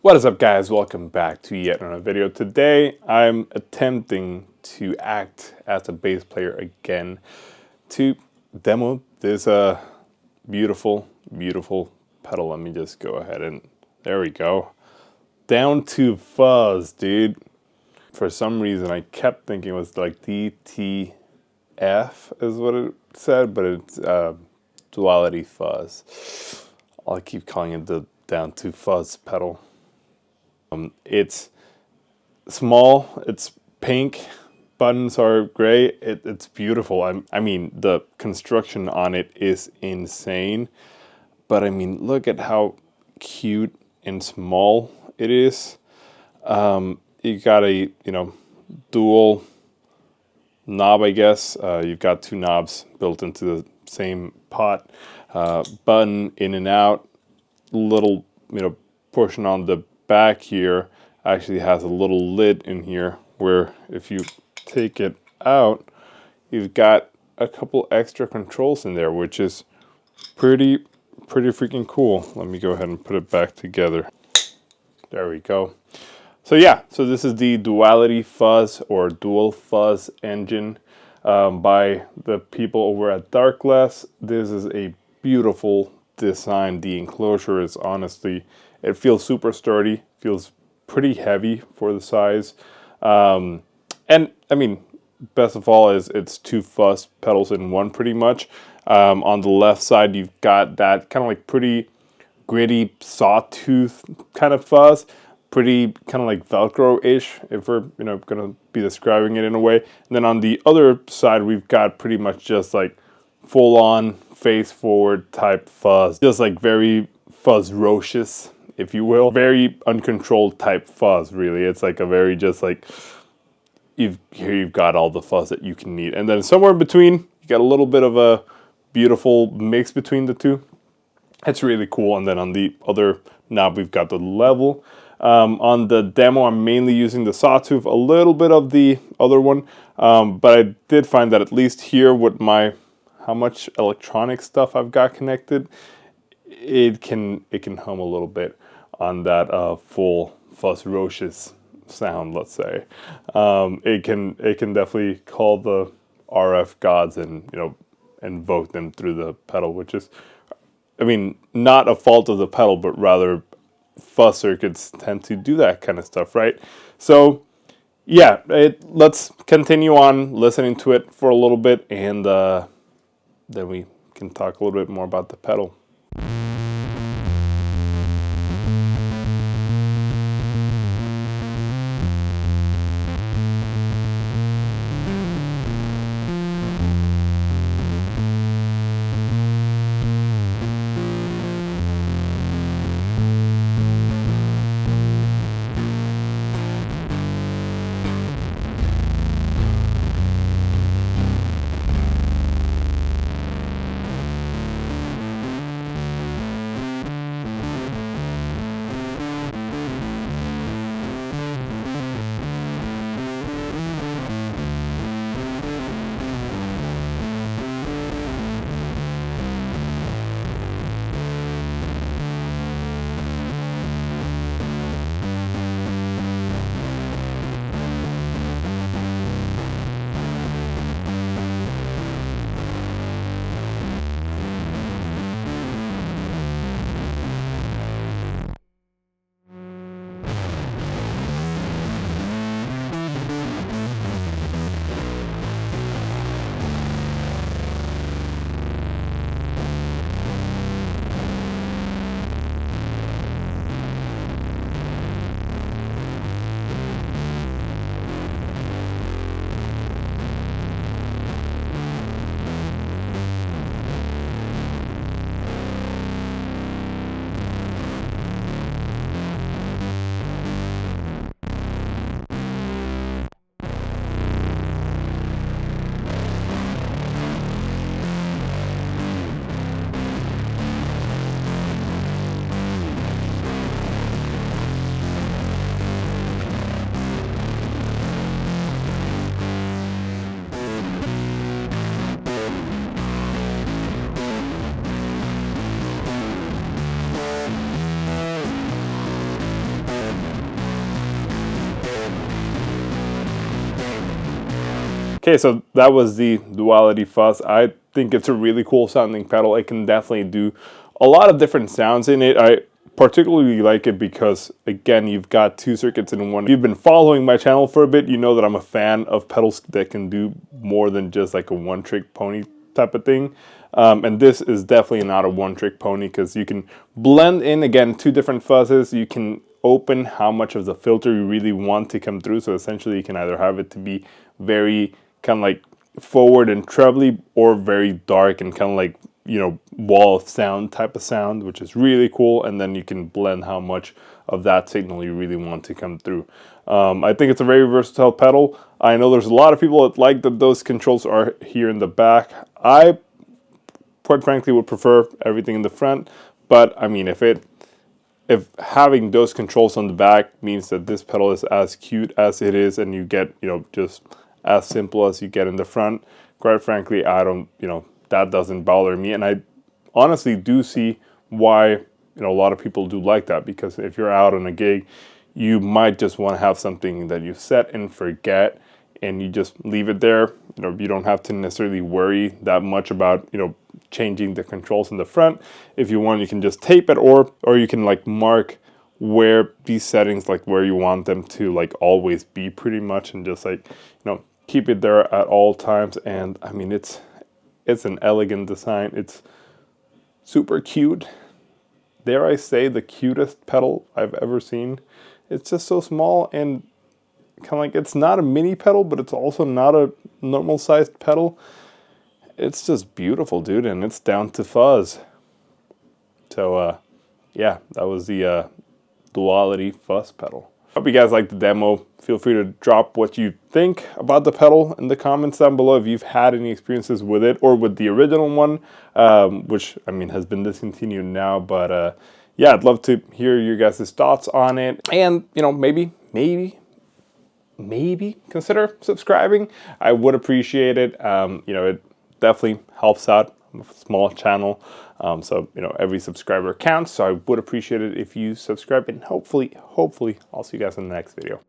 What is up, guys? Welcome back to yet another video. Today I'm attempting to act as a bass player again to demo this beautiful pedal. Let me just go ahead and there we go. Duality Fuzz, dude. For some reason I kept thinking it was like DTF is what it said, but it's Duality Fuzz. I'll keep calling it the Duality Fuzz pedal. It's small, it's pink, buttons are gray, it's beautiful. I mean, the construction on it is insane, but I mean, look at how cute and small it is. You got a, dual knob, I guess. You've got two knobs built into the same pot, button in and out, little, portion on the back here actually has a little lid in here where if you take it out, you've got a couple extra controls in there, which is pretty freaking cool. Let me go ahead and put it back together. There we go. So yeah, so this is the Duality Fuzz or Dual Fuzz engine by the people over at Darkglass. This is a beautiful design. The enclosure is honestly, it feels super sturdy, feels pretty heavy for the size. And I mean, best of all is it's two fuzz pedals in one pretty much. On the left side, you've got that kind of like pretty gritty sawtooth kind of fuzz, pretty kind of like Velcro-ish, if we're, gonna be describing it in a way. And then on the other side, we've got pretty much just like full-on face-forward type fuzz, just like very fuzz-rocious, if you will. Very uncontrolled type fuzz, really. It's like a very just like, here you've got all the fuzz that you can need. And then somewhere in between, you got a little bit of a beautiful mix between the two. It's really cool. And then on the other knob, we've got the level. On the demo, I'm mainly using the sawtooth, a little bit of the other one. But I did find that at least here with how much electronic stuff I've got connected, it can hum a little bit on that full fuzz-rocious sound, let's say. It can definitely call the RF gods and invoke them through the pedal, which is, I mean, not a fault of the pedal, but rather fuzz circuits tend to do that kind of stuff, right? So yeah, let's continue on listening to it for a little bit, and then we can talk a little bit more about the pedal. Okay, so that was the Duality Fuzz. I think it's a really cool sounding pedal. It can definitely do a lot of different sounds in it. I particularly like it because, again, you've got two circuits in one. If you've been following my channel for a bit, you know that I'm a fan of pedals that can do more than just like a one-trick pony type of thing. And this is definitely not a one-trick pony because you can blend in, again, two different fuzzes. You can open how much of the filter you really want to come through. So essentially you can either have it to be very kind of like forward and trebly, or very dark and kind of like, you know, wall of sound type of sound, which is really cool. And then you can blend how much of that signal you really want to come through. I think it's a very versatile pedal. I know there's a lot of people that like that those controls are here in the back. I quite frankly would prefer everything in the front, but I mean, if having those controls on the back means that this pedal is as cute as it is, and you get, you know, just as simple as you get in the front, quite frankly, I don't, you know, that doesn't bother me. And I honestly do see why, you know, a lot of people do like that, because if you're out on a gig, you might just want to have something that you set and forget, and you just leave it there. You know, you don't have to necessarily worry that much about, you know, changing the controls in the front. If you want, you can just tape it, or you can like mark where these settings, like where you want them to like always be pretty much, and just like, you know, keep it there at all times. And I mean, it's an elegant design. It's super cute. Dare I say, the cutest pedal I've ever seen. It's just so small and kind of like, it's not a mini pedal, but it's also not a normal sized pedal. It's just beautiful, dude, and it's down to fuzz. So yeah, that was the Duality Fuzz pedal. Hope you guys liked the demo. Feel free to drop what you think about the pedal in the comments down below if you've had any experiences with it, or with the original one, which, I mean, has been discontinued now. But yeah, I'd love to hear your guys' thoughts on it. And, you know, maybe consider subscribing. I would appreciate it. You know, it definitely helps out. I'm a small channel, so, you know, every subscriber counts. So I would appreciate it if you subscribe, and hopefully I'll see you guys in the next video.